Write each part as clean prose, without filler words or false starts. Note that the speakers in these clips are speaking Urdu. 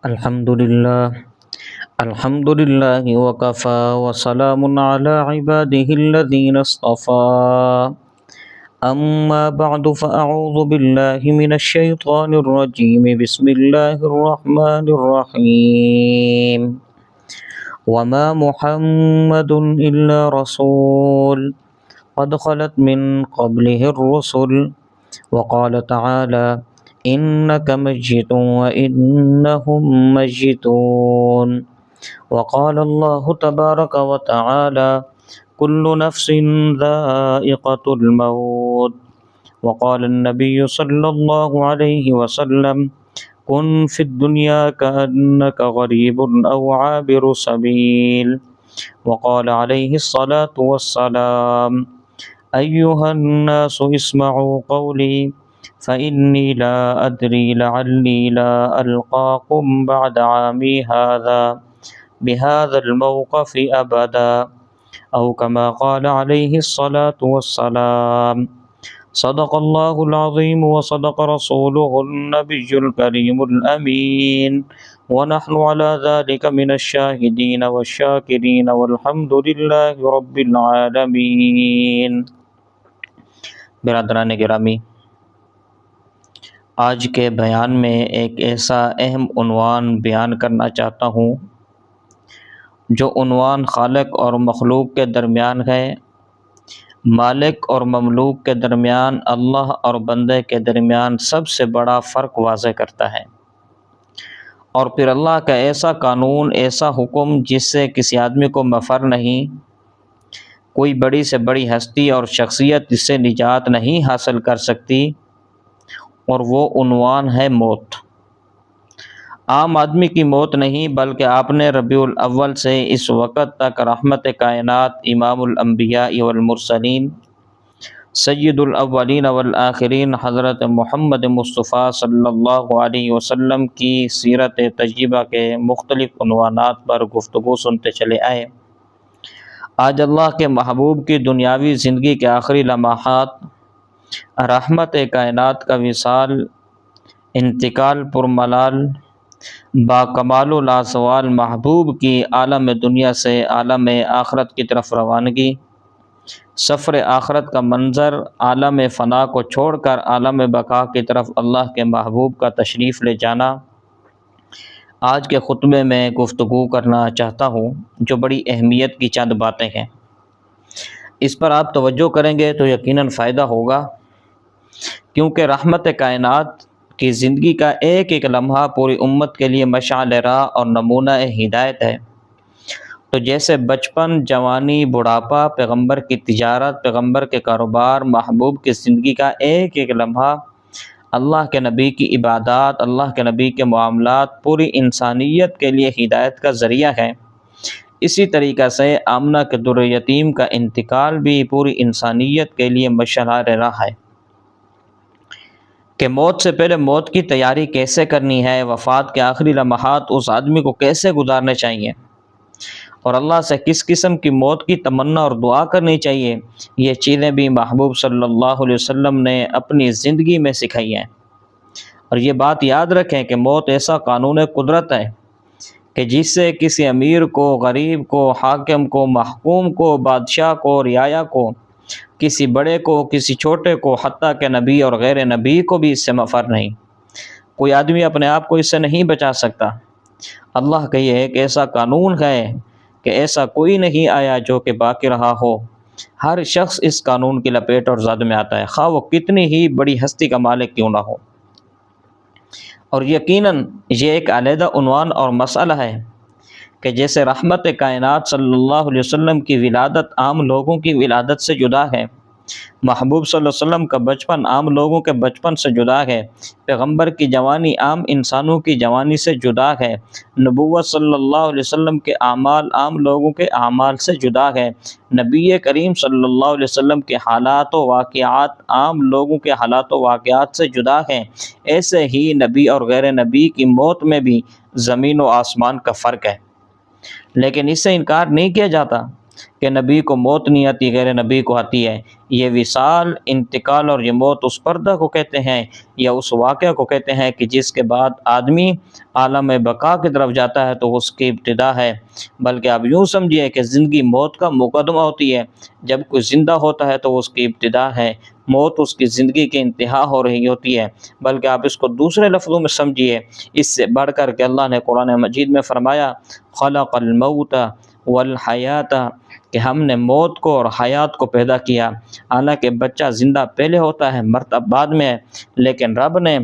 الحمدللہ الحمدللہ وکفا وسلام علی عباده الذین اصطفى اما بعد فاعوذ باللہ من الشیطان الرجیم بسم اللہ الرحمن الرحیم وما محمد الا رسول قد خلت من قبله الرسل وقال تعالی إنك ميت وإنهم ميتون وقال الله تبارك وتعالى كل نفس ذائقة الموت وقال النبي صلى الله عليه وسلم كن في الدنيا كأنك غريب أو عابر سبيل وقال عليه الصلاة والسلام أيها الناس اسمعوا قولي فإني لا أدري لعلي لا ألقاكم بعد عامي هذا بهذا الموقف أبدا أو كما قال عليه الصلاة والسلام صدق الله العظيم وصدق رسوله النبي الكريم الأمين ونحن على ذلك من الشاهدين والشاكرين والحمد لله رب العالمين۔ برادران گرامی، آج کے بیان میں ایک ایسا اہم عنوان بیان کرنا چاہتا ہوں جو عنوان خالق اور مخلوق کے درمیان ہے، مالک اور مملوک کے درمیان، اللہ اور بندے کے درمیان سب سے بڑا فرق واضح کرتا ہے، اور پھر اللہ کا ایسا قانون، ایسا حکم جس سے کسی آدمی کو مفر نہیں، کوئی بڑی سے بڑی ہستی اور شخصیت اس سے نجات نہیں حاصل کر سکتی، اور وہ عنوان ہے موت۔ عام آدمی کی موت نہیں، بلکہ آپ نے ربیع الاول سے اس وقت تک رحمت کائنات، امام الانبیاء والمرسلین، سید الاولین والآخرین حضرت محمد مصطفیٰ صلی اللہ علیہ وسلم کی سیرت طیبہ کے مختلف عنوانات پر گفتگو سنتے چلے آئے۔ آج اللہ کے محبوب کی دنیاوی زندگی کے آخری لمحات، رحمت کائنات کا وصال، انتقال پرملال، با کمال و لازوال محبوب کی عالم دنیا سے عالم آخرت کی طرف روانگی، سفر آخرت کا منظر، عالم فنا کو چھوڑ کر عالم بقا کی طرف اللہ کے محبوب کا تشریف لے جانا، آج کے خطبے میں گفتگو کرنا چاہتا ہوں، جو بڑی اہمیت کی چند باتیں ہیں۔ اس پر آپ توجہ کریں گے تو یقیناً فائدہ ہوگا، کیونکہ رحمت کائنات کی زندگی کا ایک ایک لمحہ پوری امت کے لیے مشعل راہ اور نمونہ ہدایت ہے۔ تو جیسے بچپن، جوانی، بڑھاپا، پیغمبر کی تجارت، پیغمبر کے کاروبار، محبوب کی زندگی کا ایک ایک لمحہ، اللہ کے نبی کی عبادات، اللہ کے نبی کے معاملات پوری انسانیت کے لیے ہدایت کا ذریعہ ہے، اسی طریقہ سے آمنہ کے در یتیم کا انتقال بھی پوری انسانیت کے لیے مشعل راہ ہے کہ موت سے پہلے موت کی تیاری کیسے کرنی ہے، وفات کے آخری لمحات اس آدمی کو کیسے گزارنے چاہیے، اور اللہ سے کس قسم کی موت کی تمنا اور دعا کرنی چاہیے، یہ چیزیں بھی محبوب صلی اللہ علیہ وسلم نے اپنی زندگی میں سکھائی ہیں۔ اور یہ بات یاد رکھیں کہ موت ایسا قانون قدرت ہے کہ جس سے کسی امیر کو، غریب کو، حاکم کو، محکوم کو، بادشاہ کو، رعایا کو، کسی بڑے کو، کسی چھوٹے کو، حتیٰ کہ نبی اور غیر نبی کو بھی اس سے مفر نہیں۔ کوئی آدمی اپنے آپ کو اس سے نہیں بچا سکتا۔ اللہ کا یہ ایک ایسا قانون ہے کہ ایسا کوئی نہیں آیا جو کہ باقی رہا ہو، ہر شخص اس قانون کی لپیٹ اور زد میں آتا ہے، خواہ وہ کتنی ہی بڑی ہستی کا مالک کیوں نہ ہو۔ اور یقیناً یہ ایک علیحدہ عنوان اور مسئلہ ہے کہ جیسے رحمت کائنات صلی اللہ علیہ وسلم کی ولادت عام لوگوں کی ولادت سے جدا ہے، محبوب صلی اللہ علیہ وسلم کا بچپن عام لوگوں کے بچپن سے جدا ہے، پیغمبر کی جوانی عام انسانوں کی جوانی سے جدا ہے، نبوت صلی اللہ علیہ وسلم کے اعمال عام لوگوں کے اعمال سے جدا ہے، نبی کریم صلی اللہ علیہ وسلم کے حالات و واقعات عام لوگوں کے حالات و واقعات سے جدا ہیں، ایسے ہی نبی اور غیر نبی کی موت میں بھی زمین و آسمان کا فرق ہے۔ لیکن اس سے انکار نہیں کیا جاتا کہ نبی کو موت نہیں آتی، غیر نبی کو آتی ہے۔ یہ وصال، انتقال اور یہ موت اس پردہ کو کہتے ہیں یا اس واقعہ کو کہتے ہیں کہ جس کے بعد آدمی عالم بقا کی طرف جاتا ہے تو اس کی ابتدا ہے۔ بلکہ آپ یوں سمجھیے کہ زندگی موت کا مقدمہ ہوتی ہے، جب کوئی زندہ ہوتا ہے تو اس کی ابتدا ہے، موت اس کی زندگی کی انتہا ہو رہی ہوتی ہے۔ بلکہ آپ اس کو دوسرے لفظوں میں سمجھیے، اس سے بڑھ کر کہ اللہ نے قرآن مجید میں فرمایا خلق الموت والحیات، کہ ہم نے موت کو اور حیات کو پیدا کیا۔ حالانکہ بچہ زندہ پہلے ہوتا ہے، مرتا بعد میں ہے، لیکن رب نے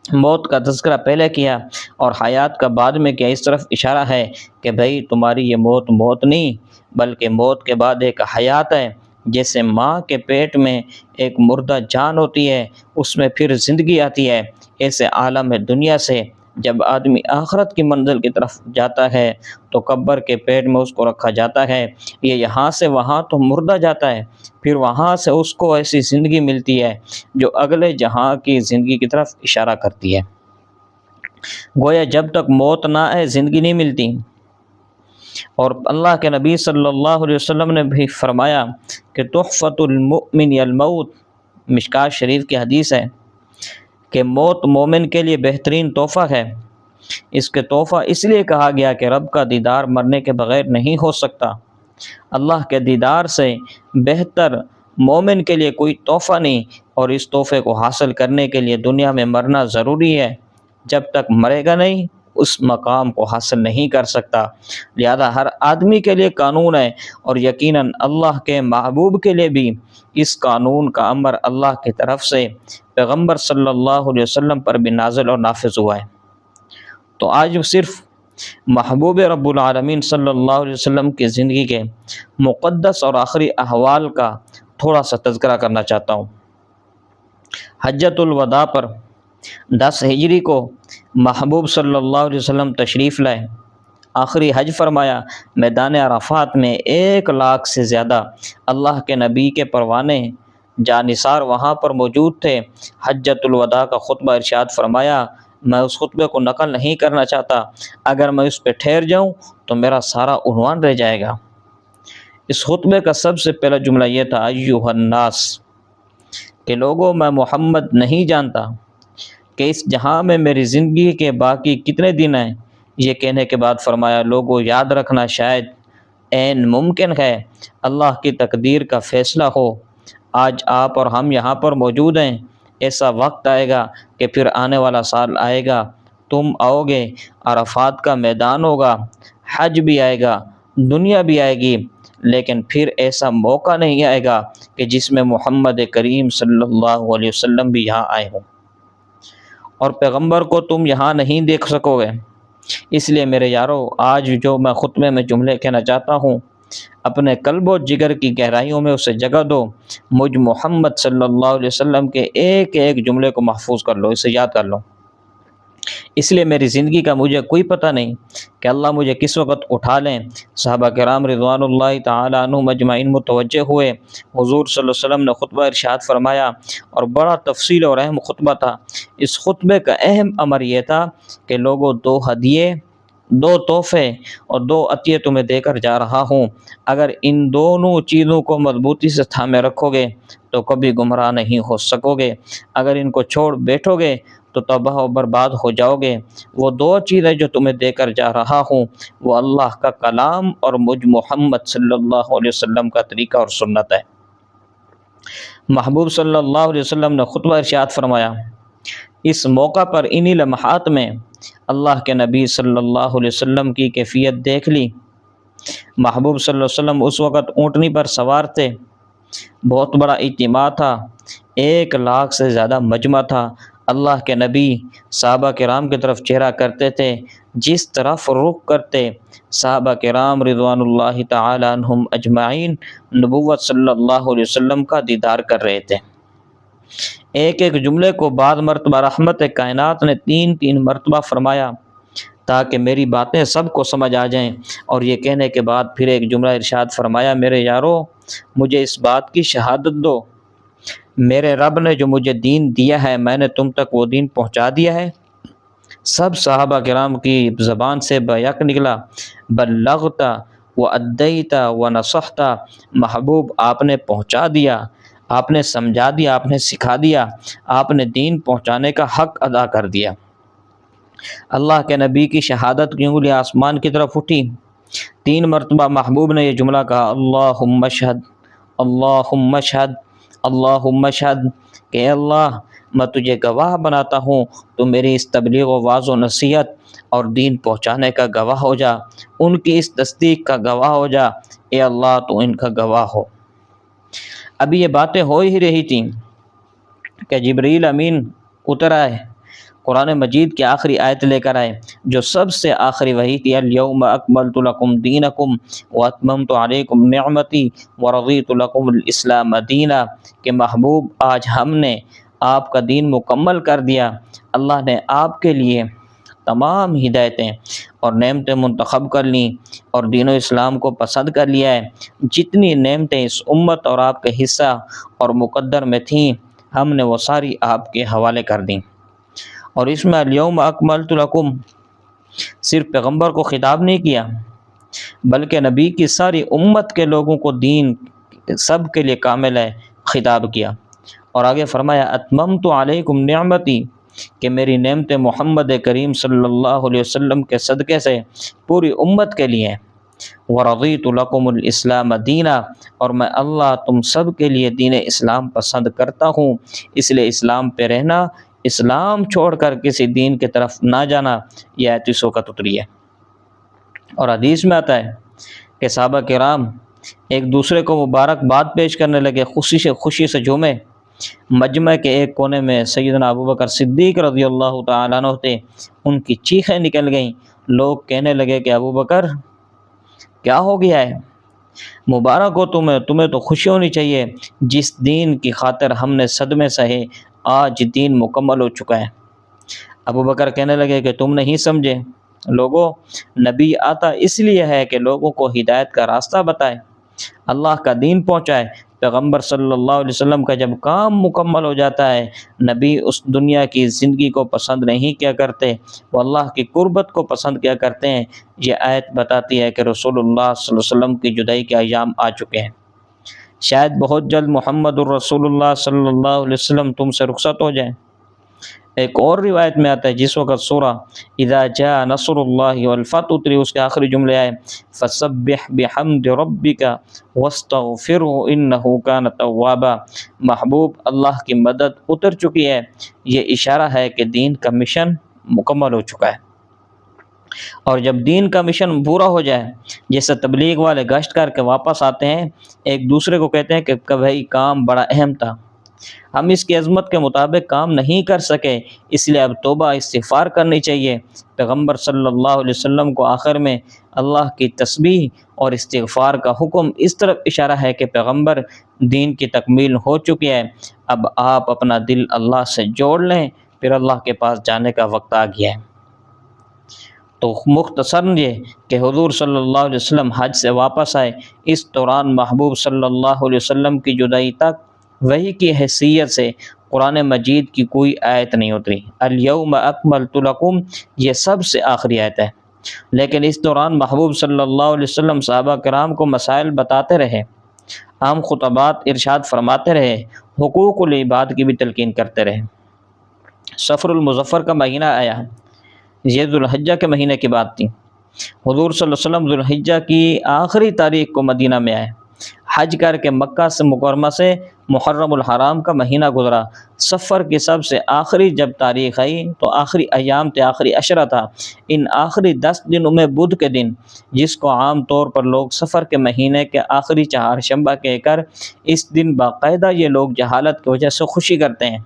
موت کا تذکرہ پہلے کیا اور حیات کا بعد میں کیا۔ اس طرف اشارہ ہے کہ بھئی تمہاری یہ موت نہیں، بلکہ موت کے بعد ایک حیات ہے۔ جیسے ماں کے پیٹ میں ایک مردہ جان ہوتی ہے، اس میں پھر زندگی آتی ہے، ایسے عالم دنیا سے جب آدمی آخرت کی منزل کی طرف جاتا ہے تو قبر کے پیٹ میں اس کو رکھا جاتا ہے، یہ یہاں سے وہاں تو مردہ جاتا ہے، پھر وہاں سے اس کو ایسی زندگی ملتی ہے جو اگلے جہاں کی زندگی کی طرف اشارہ کرتی ہے۔ گویا جب تک موت نہ آئے زندگی نہیں ملتی۔ اور اللہ کے نبی صلی اللہ علیہ وسلم نے بھی فرمایا کہ تحفۃ المؤمن الموت، مشکات شریف کی حدیث ہے کہ موت مومن کے لیے بہترین تحفہ ہے۔ اس کے تحفہ اس لیے کہا گیا کہ رب کا دیدار مرنے کے بغیر نہیں ہو سکتا۔ اللہ کے دیدار سے بہتر مومن کے لیے کوئی تحفہ نہیں، اور اس تحفے کو حاصل کرنے کے لیے دنیا میں مرنا ضروری ہے۔ جب تک مرے گا نہیں اس مقام کو حاصل نہیں کر سکتا۔ لہذا ہر آدمی کے لیے قانون ہے، اور یقیناً اللہ کے محبوب کے لیے بھی اس قانون کا امر اللہ کی طرف سے پیغمبر صلی اللہ علیہ وسلم پر بھی نازل اور نافذ ہوا ہے۔ تو آج صرف محبوب رب العالمین صلی اللہ علیہ وسلم کی زندگی کے مقدس اور آخری احوال کا تھوڑا سا تذکرہ کرنا چاہتا ہوں۔ حجۃ الوداع پر 10 ہجری کو محبوب صلی اللہ علیہ وسلم تشریف لائے، آخری حج فرمایا۔ میدان عرفات میں 1 لاکھ سے زیادہ اللہ کے نبی کے پروانے جانثار وہاں پر موجود تھے۔ حجۃ الوداع کا خطبہ ارشاد فرمایا، میں اس خطبے کو نقل نہیں کرنا چاہتا، اگر میں اس پہ ٹھہر جاؤں تو میرا سارا عنوان رہ جائے گا۔ اس خطبے کا سب سے پہلا جملہ یہ تھا ایھا الناس، کہ لوگوں میں محمد نہیں جانتا کہ اس جہاں میں میری زندگی کے باقی کتنے دن ہیں۔ یہ کہنے کے بعد فرمایا، لوگوں یاد رکھنا شاید عین ممکن ہے اللہ کی تقدیر کا فیصلہ ہو۔ آج آپ اور ہم یہاں پر موجود ہیں، ایسا وقت آئے گا کہ پھر آنے والا سال آئے گا، تم آؤ گے، عرفات کا میدان ہوگا، حج بھی آئے گا، دنیا بھی آئے گی، لیکن پھر ایسا موقع نہیں آئے گا کہ جس میں محمد کریم صلی اللہ علیہ وسلم بھی یہاں آئے ہوں، اور پیغمبر کو تم یہاں نہیں دیکھ سکو گے۔ اس لیے میرے یارو، آج جو میں خطبے میں جملے کہنا چاہتا ہوں، اپنے قلب و جگر کی گہرائیوں میں اسے جگہ دو، مجھ محمد صلی اللہ علیہ وسلم کے ایک ایک جملے کو محفوظ کر لو، اسے یاد کر لو۔ اس لیے میری زندگی کا مجھے کوئی پتہ نہیں کہ اللہ مجھے کس وقت اٹھا لیں۔ صحابہ کرام رضوان اللہ تعالی عنہم اجمعین متوجہ ہوئے، حضور صلی اللہ علیہ وسلم نے خطبہ ارشاد فرمایا، اور بڑا تفصیل اور اہم خطبہ تھا۔ اس خطبے کا اہم امر یہ تھا کہ لوگوں 2 ہدیے، 2 تحفے اور 2 عطیے تمہیں دے کر جا رہا ہوں، اگر ان دونوں چیزوں کو مضبوطی سے تھامے رکھو گے تو کبھی گمراہ نہیں ہو سکو گے، اگر ان کو چھوڑ بیٹھو گے تو تباہ و برباد ہو جاؤ گے۔ وہ 2 چیزیں جو تمہیں دے کر جا رہا ہوں وہ اللہ کا کلام اور مجھ محمد صلی اللہ علیہ وسلم کا طریقہ اور سنت ہے۔ محبوب صلی اللہ علیہ وسلم نے خطبہ ارشاد فرمایا۔ اس موقع پر انہی لمحات میں اللہ کے نبی صلی اللہ علیہ وسلم کی کیفیت دیکھ لی۔ محبوب صلی اللہ علیہ وسلم اس وقت اونٹنی پر سوار تھے، بہت بڑا اجتماع تھا، 1 لاکھ سے زیادہ مجمع تھا۔ اللہ کے نبی صحابہ کرام کی طرف چہرہ کرتے تھے، جس طرف رخ کرتے صحابہ کرام رضوان اللہ تعالی عنہم اجمعین نبوت صلی اللہ علیہ وسلم کا دیدار کر رہے تھے۔ ایک ایک جملے کو بعض مرتبہ رحمت کائنات نے 3 مرتبہ فرمایا تاکہ میری باتیں سب کو سمجھ آ جائیں، اور یہ کہنے کے بعد پھر ایک جملہ ارشاد فرمایا، میرے یارو مجھے اس بات کی شہادت دو، میرے رب نے جو مجھے دین دیا ہے میں نے تم تک وہ دین پہنچا دیا ہے۔ سب صحابہ کرام کی زبان سے بیک نکلا، بلغت وَأَدَّيْتَ وَنَصَحْتَ، محبوب آپ نے پہنچا دیا، آپ نے سمجھا دیا، آپ نے سکھا دیا، آپ نے دین پہنچانے کا حق ادا کر دیا۔ اللہ کے نبی کی شہادت کی انگلی آسمان کی طرف اٹھی، 3 مرتبہ محبوب نے یہ جملہ کہا، اللہم اشہد، اللہم اشہد، اللہم اشہد، کہ اے اللہ میں تجھے گواہ بناتا ہوں، تو میری اس تبلیغ و واعظ و نصیحت اور دین پہنچانے کا گواہ ہو جا، ان کی اس تصدیق کا گواہ ہو جا، اے اللہ تو ان کا گواہ ہو۔ ابھی یہ باتیں ہو ہی رہی تھیں کہ جبریل امین اتر آئے، قرآن مجید کی آخری آیت لے کر آئے جو سب سے آخری وحی تھی، الیوم اکملت لکم دینکم واتممت علیکم نعمتی ورضیت لکم الاسلام دینا، کہ محبوب آج ہم نے آپ کا دین مکمل کر دیا، اللہ نے آپ کے لیے تمام ہدایتیں اور نعمتیں منتخب کر لیں اور دین و اسلام کو پسند کر لیا ہے۔ جتنی نعمتیں اس امت اور آپ کے حصہ اور مقدر میں تھیں، ہم نے وہ ساری آپ کے حوالے کر دیں۔ اور اس میں الیوم اکملت لکم صرف پیغمبر کو خطاب نہیں کیا، بلکہ نبی کی ساری امت کے لوگوں کو دین سب کے لیے کامل ہے خطاب کیا، اور آگے فرمایا اتممت علیکم نعمتی، کہ میری نعمت محمد کریم صلی اللہ علیہ وسلم کے صدقے سے پوری امت کے لیے، ورضیت لکم الاسلام دینا، اور میں اللہ تم سب کے لیے دین اسلام پسند کرتا ہوں، اس لیے اسلام پہ رہنا، اسلام چھوڑ کر کسی دین کی طرف نہ جانا، یہ آیت اس وقت اتری ہے۔ اور حدیث میں آتا ہے کہ صحابہ کرام ایک دوسرے کو مبارکباد پیش کرنے لگے، خوشی سے جھومے۔ مجمع کے ایک کونے میں سیدنا ابوبکر صدیق رضی اللہ تعالیٰ عنہ تھے، ان کی چیخیں نکل گئیں، لوگ کہنے لگے کہ ابوبکر کیا ہو گیا ہے، مبارک ہو تمہیں تو خوشی ہونی چاہیے، جس دین کی خاطر ہم نے صدمے سہے آج دین مکمل ہو چکا ہے۔ ابوبکر کہنے لگے کہ تم نہیں سمجھے، لوگوں نبی آتا اس لیے ہے کہ لوگوں کو ہدایت کا راستہ بتائے، اللہ کا دین پہنچائے۔ پیغمبر صلی اللہ علیہ وسلم کا جب کام مکمل ہو جاتا ہے، نبی اس دنیا کی زندگی کو پسند نہیں کیا کرتے، وہ اللہ کی قربت کو پسند کیا کرتے ہیں۔ یہ آیت بتاتی ہے کہ رسول اللہ صلی اللہ علیہ وسلم کی جدائی کے ایام آ چکے ہیں، شاید بہت جلد محمد الرسول اللہ صلی اللہ علیہ وسلم تم سے رخصت ہو جائیں۔ ایک اور روایت میں آتا ہے جس وقت سورہ اذا جاء نصر اللہ والفتح اتری، اس کے آخری جملے آئے فسبح بحمد ربک واستغفرہ انہ کان توابا، محبوب اللہ کی مدد اتر چکی ہے، یہ اشارہ ہے کہ دین کا مشن مکمل ہو چکا ہے۔ اور جب دین کا مشن پورا ہو جائے، جیسے تبلیغ والے گشت کر کے واپس آتے ہیں، ایک دوسرے کو کہتے ہیں کہ بھائی کام بڑا اہم تھا، ہم اس کی عظمت کے مطابق کام نہیں کر سکے، اس لیے اب توبہ استغفار کرنی چاہیے۔ پیغمبر صلی اللہ علیہ وسلم کو آخر میں اللہ کی تسبیح اور استغفار کا حکم اس طرف اشارہ ہے کہ پیغمبر دین کی تکمیل ہو چکی ہے، اب آپ اپنا دل اللہ سے جوڑ لیں، پھر اللہ کے پاس جانے کا وقت آ گیا ہے۔ تو مختصر یہ کہ حضور صلی اللہ علیہ وسلم حج سے واپس آئے، اس دوران محبوب صلی اللہ علیہ وسلم کی جدائی تک وحی کی حیثیت سے قرآن مجید کی کوئی آیت نہیں اتری۔ الیوم اکملت لکم یہ سب سے آخری آیت ہے، لیکن اس دوران محبوب صلی اللہ علیہ وسلم صحابہ کرام کو مسائل بتاتے رہے، عام خطبات ارشاد فرماتے رہے، حقوق العباد کی بھی تلقین کرتے رہے۔ سفر المظفر کا مہینہ آیا، یہ ذوالحجہ کے مہینے کی بات تھی۔ حضور صلی اللہ علیہ وسلم ذوالحجہ کی آخری تاریخ کو مدینہ میں آئے، حج کر کے مکہ سے مکرمہ سے محرم الحرام کا مہینہ گزرا، سفر کی سب سے آخری جب تاریخ آئی تو آخری ایام تھے، آخری عشرہ تھا، ان آخری 10 دنوں میں بدھ کے دن، جس کو عام طور پر لوگ سفر کے مہینے کے آخری چہارشنبہ کہہ کر، اس دن باقاعدہ یہ لوگ جہالت کی وجہ سے خوشی کرتے ہیں،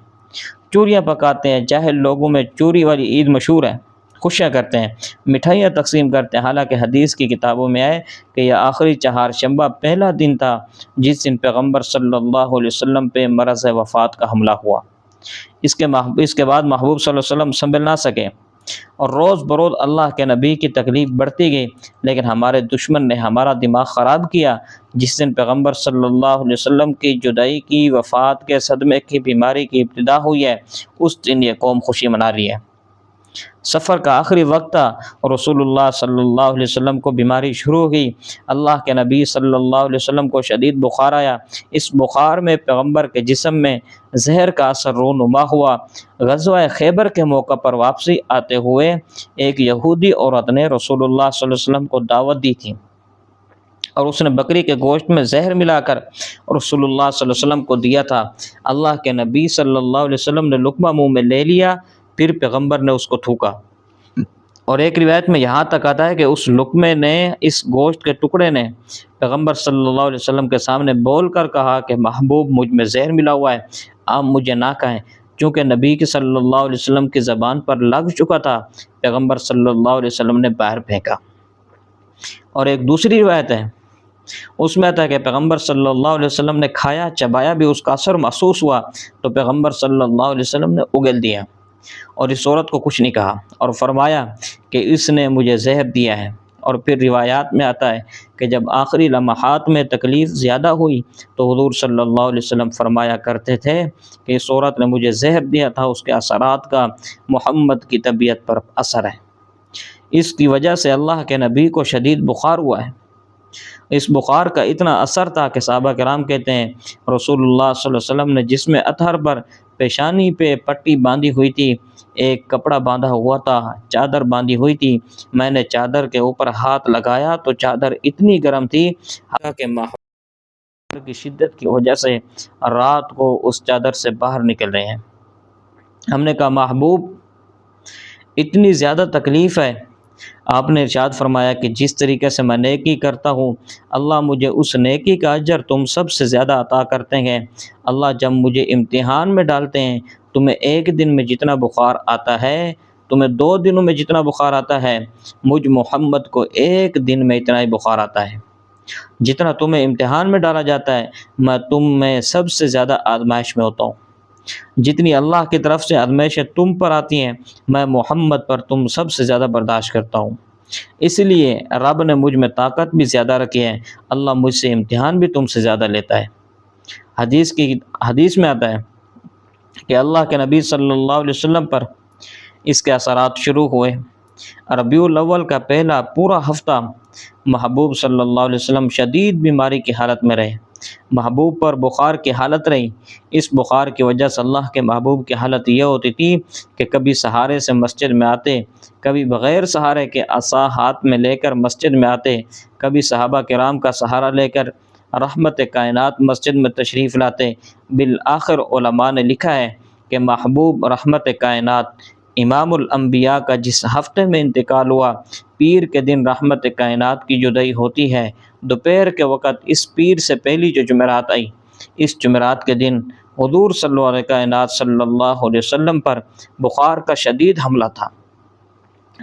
چوریاں پکاتے ہیں، جاہل لوگوں میں چوری والی عید مشہور ہے، خوشیاں کرتے ہیں، مٹھائیاں تقسیم کرتے ہیں، حالانکہ حدیث کی کتابوں میں آئے کہ یہ آخری چہارشنبہ پہلا دن تھا جس دن پیغمبر صلی اللہ علیہ وسلم پہ مرض وفات کا حملہ ہوا۔ اس کے بعد محبوب صلی اللہ علیہ وسلم سنبھل نہ سکے اور روز بروز اللہ کے نبی کی تکلیف بڑھتی گئی، لیکن ہمارے دشمن نے ہمارا دماغ خراب کیا۔ جس دن پیغمبر صلی اللہ علیہ وسلم کی جدائی کی، وفات کے صدمے کی، بیماری کی ابتدا ہوئی ہے، اس دن یہ قوم خوشی منا رہی ہے۔ سفر کا آخری وقت تھا اور رسول اللہ صلی اللہ علیہ وسلم کو بیماری شروع ہوئی۔ اللہ کے نبی صلی اللہ علیہ وسلم کو شدید بخار آیا۔ اس بخار میں پیغمبر کے جسم میں زہر کا اثر رونما ہوا۔ غزوہ خیبر کے موقع پر واپسی آتے ہوئے ایک یہودی عورت نے رسول اللہ صلی اللہ علیہ وسلم کو دعوت دی تھی اور اس نے بکری کے گوشت میں زہر ملا کر رسول اللہ صلی اللہ علیہ وسلم کو دیا تھا۔ اللہ کے نبی صلی اللہ علیہ وسلم نے لقمہ منہ میں لے لیا، پھر پیغمبر نے اس کو تھوکا، اور ایک روایت میں یہاں تک آتا ہے کہ اس لقمے نے، اس گوشت کے ٹکڑے نے پیغمبر صلی اللہ علیہ وسلم کے سامنے بول کر کہا کہ محبوب، مجھ میں زہر ملا ہوا ہے، آپ مجھے نہ کہیں، چونکہ نبی کی صلی اللہ علیہ وسلم کی زبان پر لگ چکا تھا۔ پیغمبر صلی اللہ علیہ وسلم نے باہر پھینکا۔ اور ایک دوسری روایت ہے، اس میں آتا ہے کہ پیغمبر صلی اللہ علیہ وسلم نے کھایا، چبایا بھی، اس کا اثر محسوس ہوا تو پیغمبر صلی اللہ علیہ وسلم نے اگل دیا اور اس عورت کو کچھ نہیں کہا اور فرمایا کہ اس نے مجھے زہر دیا ہے۔ اور پھر روایات میں آتا ہے کہ جب آخری لمحات میں تکلیف زیادہ ہوئی تو حضور صلی اللہ علیہ وسلم فرمایا کرتے تھے کہ اس عورت نے مجھے زہر دیا تھا، اس کے اثرات کا محمد کی طبیعت پر اثر ہے۔ اس کی وجہ سے اللہ کے نبی کو شدید بخار ہوا ہے۔ اس بخار کا اتنا اثر تھا کہ صحابہ کرام کہتے ہیں رسول اللہ صلی اللہ علیہ وسلم نے جسم اطہر پر پیشانی پہ پٹی باندھی ہوئی تھی، ایک کپڑا باندھا ہوا تھا، چادر باندھی ہوئی تھی، میں نے چادر کے اوپر ہاتھ لگایا تو چادر اتنی گرم تھی کہ کی شدت کی وجہ سے رات کو اس چادر سے باہر نکل رہے ہیں۔ ہم نے کہا محبوب اتنی زیادہ تکلیف ہے؟ آپ نے ارشاد فرمایا کہ جس طریقے سے میں نیکی کرتا ہوں اللہ مجھے اس نیکی کا اجر تم سب سے زیادہ عطا کرتے ہیں۔ اللہ جب مجھے امتحان میں ڈالتے ہیں، تمہیں ایک دن میں جتنا بخار آتا ہے، تمہیں 2 دنوں میں جتنا بخار آتا ہے، مجھ محمد کو ایک دن میں اتنا ہی بخار آتا ہے۔ جتنا تمہیں امتحان میں ڈالا جاتا ہے میں تم میں سب سے زیادہ آزمائش میں ہوتا ہوں۔ جتنی اللہ کی طرف سے آزمائشیں تم پر آتی ہیں میں محمد پر تم سب سے زیادہ برداشت کرتا ہوں، اس لیے رب نے مجھ میں طاقت بھی زیادہ رکھی ہے، اللہ مجھ سے امتحان بھی تم سے زیادہ لیتا ہے۔ حدیث میں آتا ہے کہ اللہ کے نبی صلی اللہ علیہ وسلم پر اس کے اثرات شروع ہوئے۔ ربیع الاول کا پہلا پورا ہفتہ محبوب صلی اللہ علیہ وسلم شدید بیماری کی حالت میں رہے۔ محبوب پر بخار کی حالت رہی۔ اس بخار کی وجہ سے اللہ کے محبوب کی حالت یہ ہوتی تھی کہ کبھی سہارے سے مسجد میں آتے، کبھی بغیر سہارے کے عصا ہاتھ میں لے کر مسجد میں آتے، کبھی صحابہ کرام کا سہارا لے کر رحمت کائنات مسجد میں تشریف لاتے۔ بالآخر علماء نے لکھا ہے کہ محبوب رحمت کائنات امام الانبیاء کا جس ہفتے میں انتقال ہوا، پیر کے دن رحمت کائنات کی جدائی ہوتی ہے، دوپہر کے وقت اس پیر سے پہلی جو جمعرات آئی، اس جمعرات کے دن حضور صلی اللہ علیہ کائنات صلی اللہ علیہ وسلم پر بخار کا شدید حملہ تھا۔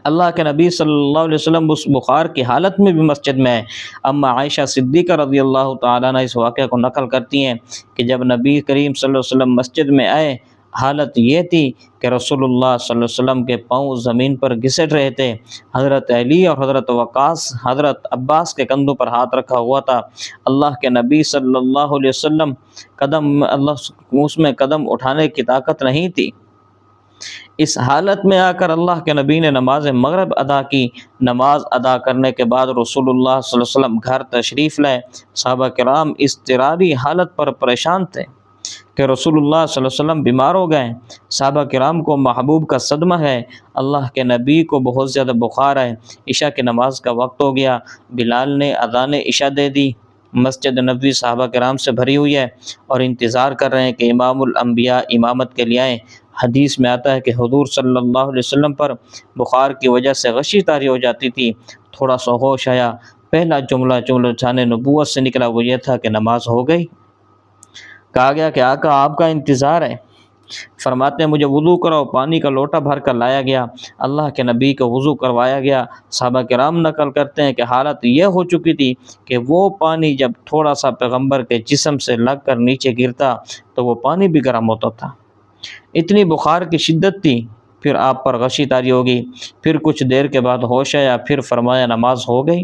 اللہ کے نبی صلی اللہ علیہ وسلم اس بخار کی حالت میں بھی مسجد میں آئے۔ اما عائشہ صدیقہ رضی اللہ تعالیٰ عنہ اس واقعہ کو نقل کرتی ہیں کہ جب نبی کریم صلی اللہ علیہ وسلم مسجد میں آئے، حالت یہ تھی کہ رسول اللہ صلی اللہ علیہ وسلم کے پاؤں زمین پر گھسٹ رہے تھے، حضرت علی اور حضرت وقاص، حضرت عباس کے کندھوں پر ہاتھ رکھا ہوا تھا۔ اللہ کے نبی صلی اللہ علیہ وسلم اس میں قدم اٹھانے کی طاقت نہیں تھی۔ اس حالت میں آ کر اللہ کے نبی نے نماز مغرب ادا کی۔ نماز ادا کرنے کے بعد رسول اللہ صلی اللہ علیہ وسلم گھر تشریف لائے۔ صحابہ کرام اضطراری حالت پر پریشان تھے کہ رسول اللہ صلی اللہ علیہ وسلم بیمار ہو گئے۔ صحابہ کرام کو محبوب کا صدمہ ہے، اللہ کے نبی کو بہت زیادہ بخار ہے۔ عشاء کی نماز کا وقت ہو گیا، بلال نے اذان عشاء دے دی۔ مسجد نبوی صحابہ کرام سے بھری ہوئی ہے اور انتظار کر رہے ہیں کہ امام الانبیاء امامت کے لیے آئیں۔ حدیث میں آتا ہے کہ حضور صلی اللہ علیہ وسلم پر بخار کی وجہ سے غشی طاری ہو جاتی تھی۔ تھوڑا سا ہوش آیا، پہلا جملہ لسان نبوت سے نکلا وہ یہ تھا کہ نماز ہو گئی۔ کہا گیا کہ آقا آپ کا انتظار ہے۔ فرماتے ہیں مجھے وضو کراؤ، پانی کا لوٹا بھر کر لایا گیا، اللہ کے نبی کو وضو کروایا گیا۔ صحابہ کرام نقل کرتے ہیں کہ حالت یہ ہو چکی تھی کہ وہ پانی جب تھوڑا سا پیغمبر کے جسم سے لگ کر نیچے گرتا تو وہ پانی بھی گرم ہوتا تھا، اتنی بخار کی شدت تھی۔ پھر آپ پر غشی طاری ہوگی، پھر کچھ دیر کے بعد ہوش آیا، پھر فرمایا نماز ہو گئی۔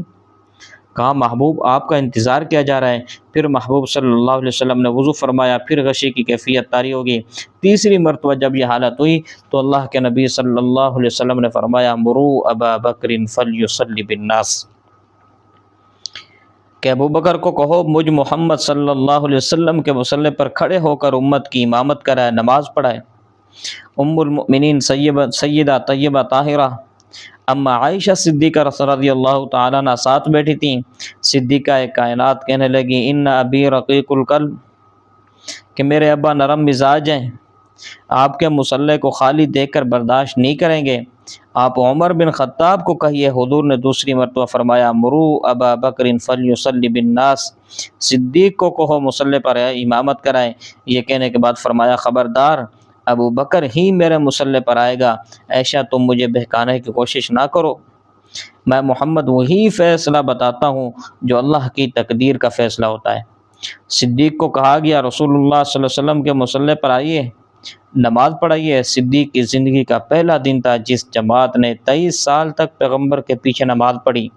کہا محبوب آپ کا انتظار کیا جا رہا ہے؟ پھر محبوب صلی اللہ علیہ وسلم نے وضو فرمایا، پھر غشی کی کیفیت طاری ہوگی۔ تیسری مرتبہ جب یہ حالت ہوئی تو اللہ کے نبی صلی اللہ علیہ وسلم نے فرمایا مروا ابا بکر فلیصلی بالناس، کہ ابو بکر کو کہو مجھ محمد صلی اللہ علیہ وسلم کے مصلی پر کھڑے ہو کر امت کی امامت کرائے، نماز پڑھائے۔ ام المؤمنین سیدہ طیبہ طاہرہ اما عائشہ صدیقہ رضی اللہ تعالیٰ عنہ ساتھ بیٹھی تھیں۔ صدیقہ کائنات کہنے لگی ان ابی رقیق القلب، کہ میرے ابا نرم مزاج ہیں، آپ کے مصلی کو خالی دیکھ کر برداشت نہیں کریں گے۔ آپ عمر بن خطاب کو کہیے۔ حضور نے دوسری مرتبہ فرمایا مروا ابا بکر فلیصلی بالناس، صدیق کو کہو مصلی پر امامت کرائیں۔ یہ کہنے کے بعد فرمایا خبردار ابو بکر ہی میرے مصلی پر آئے گا، عائشہ تم مجھے بہکانے کی کوشش نہ کرو، میں محمد وہی فیصلہ بتاتا ہوں جو اللہ کی تقدیر کا فیصلہ ہوتا ہے۔ صدیق کو کہا گیا رسول اللہ صلی اللہ علیہ وسلم کے مصلی پر آئیے، نماز پڑھائیے۔ صدیق کی زندگی کا پہلا دن تھا جس جماعت نے 23 سال تک پیغمبر کے پیچھے نماز پڑھی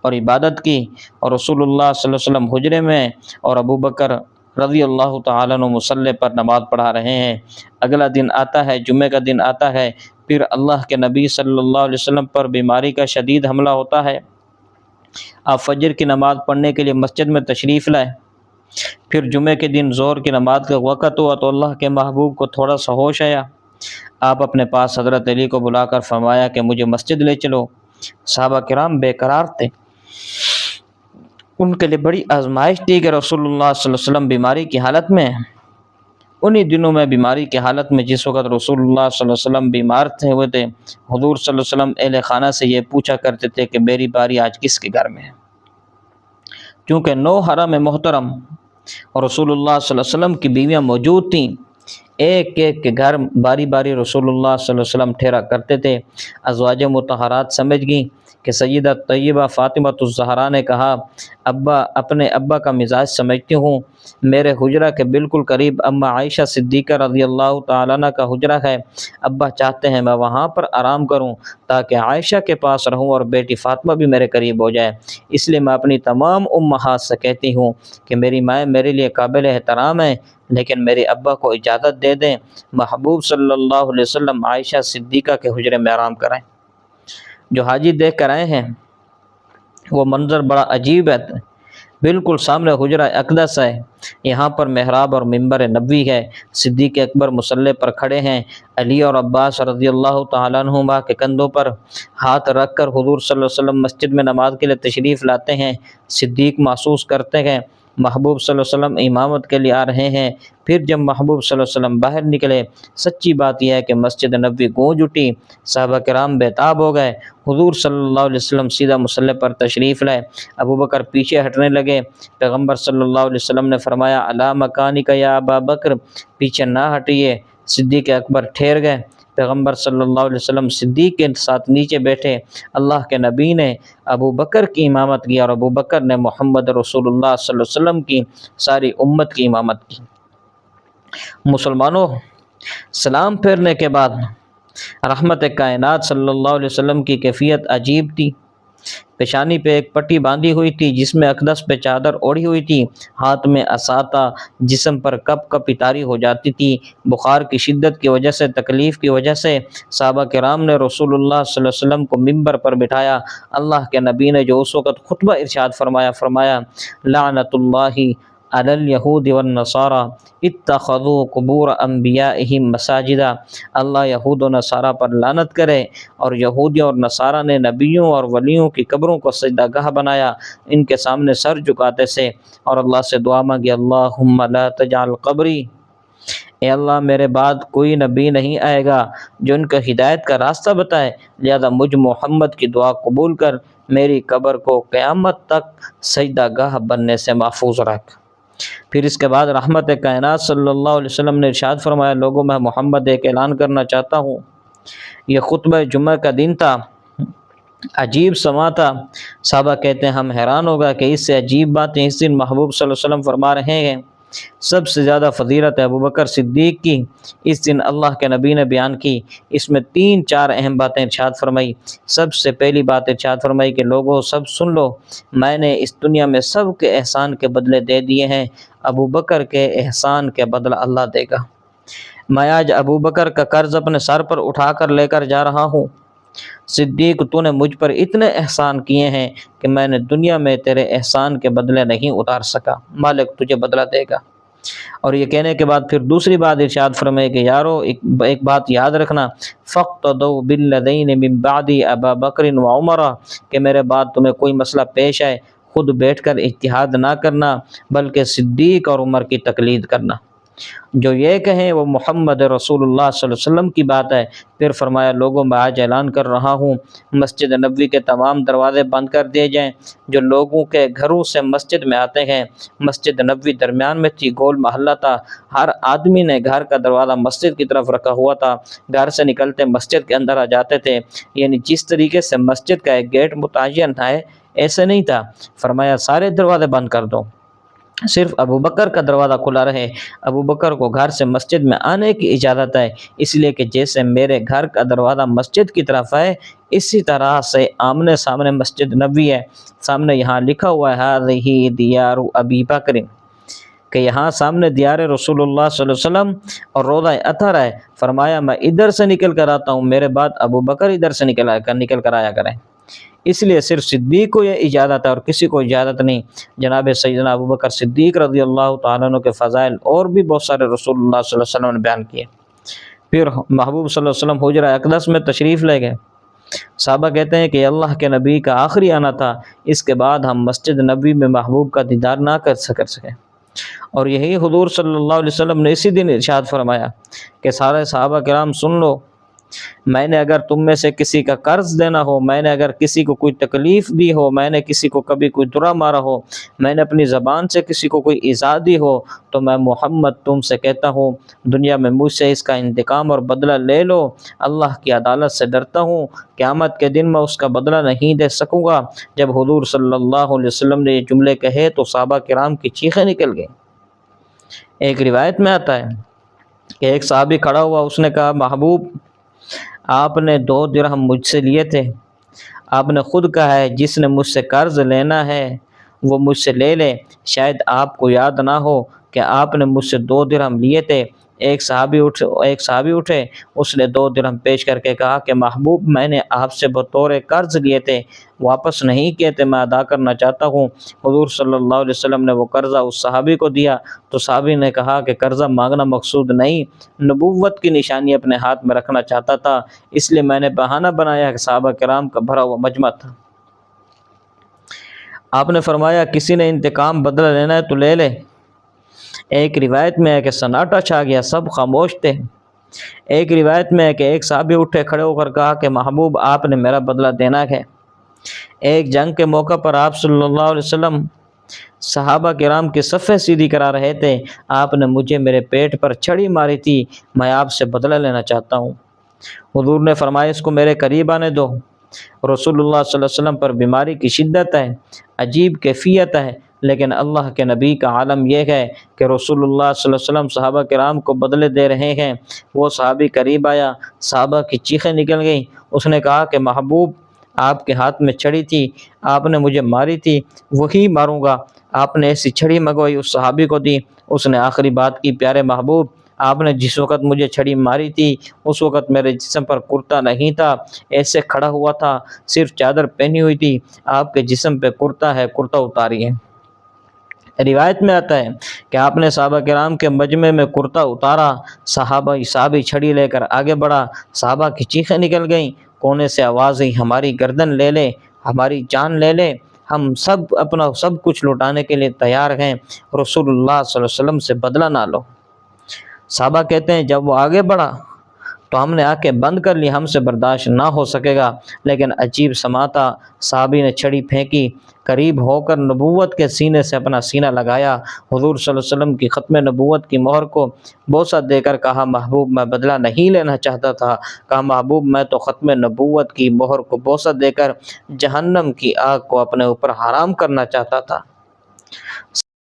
اور عبادت کی، اور رسول اللہ صلی اللہ علیہ وسلم حجرے میں اور ابو بکر رضی اللہ تعالیٰ عنہ مصلی پر نماز پڑھا رہے ہیں۔ اگلا دن آتا ہے، جمعے کا دن آتا ہے، پھر اللہ کے نبی صلی اللہ علیہ وسلم پر بیماری کا شدید حملہ ہوتا ہے۔ آپ فجر کی نماز پڑھنے کے لیے مسجد میں تشریف لائے۔ پھر جمعے کے دن ظہر کی نماز کا وقت ہوا تو اللہ کے محبوب کو تھوڑا سا ہوش آیا۔ آپ اپنے پاس حضرت علی کو بلا کر فرمایا کہ مجھے مسجد لے چلو۔ صحابہ کرام بے قرار تھے، ان کے لیے بڑی آزمائش تھی کہ رسول اللہ صلی اللہ علیہ وسلم بیماری کی حالت میں ہیں۔ انہی دنوں میں بیماری کی حالت میں جس وقت رسول اللہ صلی اللہ علیہ وسلم بیمار ہوئے تھے، حضور صلی اللہ علیہ وسلم اہل خانہ سے یہ پوچھا کرتے تھے کہ میری باری آج کس کے گھر میں ہے، کیونکہ 9 حرم محترم اور رسول اللہ صلی اللہ علیہ وسلم کی بیویاں موجود تھیں، ایک ایک کے گھر باری باری رسول اللہ صلی اللہ علیہ وسلم ٹھہرا کرتے تھے۔ ازواج مطہرات سمجھ گئیں کہ سیدہ طیبہ فاطمہ الزہرا نے کہا اپنے ابا کا مزاج سمجھتی ہوں، میرے حجرہ کے بالکل قریب اما عائشہ صدیقہ رضی اللہ تعالیٰ عنہ کا حجرہ ہے، ابا چاہتے ہیں میں وہاں پر آرام کروں تاکہ عائشہ کے پاس رہوں اور بیٹی فاطمہ بھی میرے قریب ہو جائے، اس لیے میں اپنی تمام امہات سے کہتی ہوں کہ میری مائیں میرے لیے قابل احترام ہیں، لیکن میرے ابا کو اجازت دے دیں محبوب صلی اللہ علیہ وسلم عائشہ صدیقہ کے حجرے میں آرام کرائیں۔ جو حاجی دیکھ کر آئے ہیں وہ منظر بڑا عجیب ہے، بالکل سامنے حجرہ اقدس ہے، یہاں پر محراب اور منبر نبوی ہے، صدیق اکبر مصلی پر کھڑے ہیں، علی اور عباس رضی اللہ تعالیٰ عنہما کے کندھوں پر ہاتھ رکھ کر حضور صلی اللہ علیہ وسلم مسجد میں نماز کے لیے تشریف لاتے ہیں۔ صدیق محسوس کرتے ہیں محبوب صلی اللہ علیہ وسلم امامت کے لیے آ رہے ہیں۔ پھر جب محبوب صلی اللہ علیہ وسلم باہر نکلے، سچی بات یہ ہے کہ مسجد نبوی گونج اٹھی، صحابہ کرام بےتاب ہو گئے۔ حضور صلی اللہ علیہ وسلم سیدھا مصلی پر تشریف لائے، ابو بکر پیچھے ہٹنے لگے۔ پیغمبر صلی اللہ علیہ وسلم نے فرمایا الا مکانک یا ابا بکر، پیچھے نہ ہٹیے۔ صدیق اکبر ٹھہر گئے۔ پیغمبر صلی اللہ علیہ وسلم صدیق کے ساتھ نیچے بیٹھے۔ اللہ کے نبی نے ابو بکر کی امامت کی اور ابو بکر نے محمد رسول اللہ صلی اللہ علیہ وسلم کی ساری امت کی امامت کی۔ مسلمانوں، سلام پھیرنے کے بعد رحمت کائنات صلی اللہ علیہ وسلم کی کیفیت عجیب تھی۔ پیشانی پہ ایک پٹی باندھی ہوئی تھی جس میں اقدس پہ چادر اوڑھی ہوئی تھی، ہاتھ میں عصا تھا، جسم پر کپ کپ طاری ہو جاتی تھی۔ بخار کی شدت کی وجہ سے، تکلیف کی وجہ سے صحابہ کرام نے رسول اللہ صلی اللہ علیہ وسلم کو منبر پر بٹھایا۔ اللہ کے نبی نے جو اس وقت خطبہ ارشاد فرمایا لعنت اللہ علی الیہود والنصارى اتخذوا قبور انبیائہم مساجدا، اللہ یہود و نصارہ پر لعنت کرے، اور یہودیوں اور نصارہ نے نبیوں اور ولیوں کی قبروں کو سجدہ گاہ بنایا، ان کے سامنے سر جھکاتے سے اور اللہ سے دعا مانگی اللہم لا تجعل قبری، اے اللہ میرے بعد کوئی نبی نہیں آئے گا جو ان کا ہدایت کا راستہ بتائے، لہذا مجھ محمد کی دعا قبول کر میری قبر کو قیامت تک سجدہ گاہ بننے سے محفوظ رکھ۔ پھر اس کے بعد رحمت کائنات صلی اللہ علیہ وسلم نے ارشاد فرمایا لوگوں میں محمد ایک اعلان کرنا چاہتا ہوں۔ یہ خطبہ جمعہ کا دن تھا، عجیب سما تھا۔ صحابہ کہتے ہیں ہم حیران ہو گئے کہ اس سے عجیب باتیں اس دن محبوب صلی اللہ علیہ وسلم فرما رہے ہیں۔ سب سے زیادہ فضیلت ابو بکر صدیق کی اس دن اللہ کے نبی نے بیان کی۔ اس میں 3-4 اہم باتیں ارشاد فرمائی۔ سب سے پہلی بات ارشاد فرمائی کہ لوگوں سب سن لو، میں نے اس دنیا میں سب کے احسان کے بدلے دے دیے ہیں، ابو بکر کے احسان کے بدلہ اللہ دے گا۔ میں آج ابو بکر کا قرض اپنے سر پر اٹھا کر لے کر جا رہا ہوں۔ صدیق، تو نے مجھ پر اتنے احسان کیے ہیں کہ میں نے دنیا میں تیرے احسان کے بدلے نہیں اتار سکا، مالک تجھے بدلہ دے گا۔ اور یہ کہنے کے بعد پھر دوسری بات ارشاد فرمائے کہ یارو ایک بات یاد رکھنا، فاقتدوا بالذین من بعد ابا بکر و عمر، کہ میرے بعد تمہیں کوئی مسئلہ پیش آئے خود بیٹھ کر اجتہاد نہ کرنا، بلکہ صدیق اور عمر کی تقلید کرنا۔ جو یہ کہیں وہ محمد رسول اللہ صلی اللہ علیہ وسلم کی بات ہے۔ پھر فرمایا لوگوں میں آج اعلان کر رہا ہوں، مسجد نبوی کے تمام دروازے بند کر دیے جائیں۔ جو لوگوں کے گھروں سے مسجد میں آتے ہیں، مسجد نبوی درمیان میں تھی، گول محلہ تھا، ہر آدمی نے گھر کا دروازہ مسجد کی طرف رکھا ہوا تھا، گھر سے نکلتے مسجد کے اندر آ جاتے تھے۔ یعنی جس طریقے سے مسجد کا ایک گیٹ متعین ہے ایسے نہیں تھا۔ فرمایا سارے دروازے بند کر دو، صرف ابو بکر کا دروازہ کھلا رہے۔ ابو بکر کو گھر سے مسجد میں آنے کی اجازت ہے، اس لیے کہ جیسے میرے گھر کا دروازہ مسجد کی طرف ہے، اسی طرح سے آمنے سامنے مسجد نبوی ہے۔ سامنے یہاں لکھا ہوا ہے ہذہ دیار ابی بکر، کہ یہاں سامنے دیار رسول اللہ صلی اللہ علیہ وسلم اور روضہ اطہر ہے۔ فرمایا میں ادھر سے نکل کر آتا ہوں، میرے بعد ابو بکر ادھر سے نکل کر آیا کریں۔ اس لیے صرف صدیق کو یہ اجازت ہے اور کسی کو اجازت نہیں۔ جناب سیدنا ابو بکر صدیق رضی اللہ تعالیٰ عنہ کے فضائل اور بھی بہت سارے رسول اللہ صلی اللہ علیہ وسلم نے بیان کیے۔ پھر محبوب صلی اللہ علیہ وسلم حجرہ اقدس میں تشریف لے گئے۔ صحابہ کہتے ہیں کہ اللہ کے نبی کا آخری آنا تھا، اس کے بعد ہم مسجد نبوی میں محبوب کا دیدار نہ کر سکے۔ اور یہی حضور صلی اللہ علیہ وسلم نے اسی دن ارشاد فرمایا کہ سارے صحابہ کرام سن لو، میں نے اگر تم میں سے کسی کا قرض دینا ہو، میں نے اگر کسی کو کوئی تکلیف دی ہو، میں نے کسی کو کبھی کوئی درا مارا ہو، میں نے اپنی زبان سے کسی کو کوئی ایذا دی ہو، تو میں محمد تم سے کہتا ہوں دنیا میں مجھ سے اس کا انتقام اور بدلہ لے لو۔ اللہ کی عدالت سے ڈرتا ہوں، قیامت کے دن میں اس کا بدلہ نہیں دے سکوں گا۔ جب حضور صلی اللہ علیہ وسلم نے یہ جملے کہے تو صحابہ کرام کی چیخیں نکل گئیں۔ ایک روایت میں آتا ہے کہ ایک صحابی کھڑا ہوا، اس نے کہا محبوب، آپ نے 2 درہم مجھ سے لیے تھے، آپ نے خود کہا ہے جس نے مجھ سے قرض لینا ہے وہ مجھ سے لے لے، شاید آپ کو یاد نہ ہو کہ آپ نے مجھ سے 2 درہم لیے تھے۔ ایک صحابی اٹھے، اس نے 2 درہم پیش کر کے کہا کہ محبوب، میں نے آپ سے بطور قرض لیے تھے، واپس نہیں کیے تھے، میں ادا کرنا چاہتا ہوں۔ حضور صلی اللہ علیہ وسلم نے وہ قرضہ اس صحابی کو دیا تو صحابی نے کہا کہ قرضہ مانگنا مقصود نہیں، نبوت کی نشانی اپنے ہاتھ میں رکھنا چاہتا تھا، اس لیے میں نے بہانہ بنایا کہ صحابہ کرام کا بھرا ہوا مجمع تھا۔ آپ نے فرمایا کسی نے انتقام بدلہ لینا ہے تو لے لے۔ ایک روایت میں ہے کہ سناٹا چھا گیا، سب خاموش تھے۔ ایک روایت میں ہے کہ ایک صحابی اٹھے، کھڑے ہو کر کہا کہ محبوب، آپ نے میرا بدلہ دینا ہے۔ ایک جنگ کے موقع پر آپ صلی اللہ علیہ وسلم صحابہ کرام کی صفیں سیدھی کرا رہے تھے، آپ نے مجھے میرے پیٹ پر چھڑی ماری تھی، میں آپ سے بدلہ لینا چاہتا ہوں۔ حضور نے فرمایا اس کو میرے قریب آنے دو۔ رسول اللہ صلی اللہ علیہ وسلم پر بیماری کی شدت ہے، عجیب کیفیت ہے، لیکن اللہ کے نبی کا عالم یہ ہے کہ رسول اللہ صلی اللہ علیہ وسلم صحابہ کرام کو بدلے دے رہے ہیں۔ وہ صحابی قریب آیا، صحابہ کی چیخیں نکل گئیں۔ اس نے کہا کہ محبوب، آپ کے ہاتھ میں چھڑی تھی، آپ نے مجھے ماری تھی، وہی ماروں گا۔ آپ نے ایسی چھڑی منگوائی، اس صحابی کو دی۔ اس نے آخری بات کی، پیارے محبوب، آپ نے جس وقت مجھے چھڑی ماری تھی اس وقت میرے جسم پر کرتا نہیں تھا، ایسے کھڑا ہوا تھا، صرف چادر پہنی ہوئی تھی، آپ کے جسم پہ کرتا ہے، کرتا اتاریے۔ روایت میں آتا ہے کہ آپ نے صحابہ کرام کے مجمع میں کرتا اتارا، صحابی چھڑی لے کر آگے بڑھا، صحابہ کی چیخیں نکل گئیں، کونے سے آواز آئی، ہماری گردن لے لے، ہماری جان لے لے، ہم سب اپنا سب کچھ لوٹانے کے لیے تیار ہیں، رسول اللہ صلی اللہ علیہ وسلم سے بدلہ نہ لو۔ صحابہ کہتے ہیں جب وہ آگے بڑھا تو ہم نے آنکھیں بند کر لی، ہم سے برداشت نہ ہو سکے گا، لیکن عجیب سما تھا، صحابی نے چھڑی پھینکی، قریب ہو کر نبوت کے سینے سے اپنا سینہ لگایا، حضور صلی اللہ علیہ وسلم کی ختم نبوت کی مہر کو بوسہ دے کر کہا محبوب، میں بدلہ نہیں لینا چاہتا تھا، کہا محبوب، میں تو ختم نبوت کی مہر کو بوسہ دے کر جہنم کی آگ کو اپنے اوپر حرام کرنا چاہتا تھا۔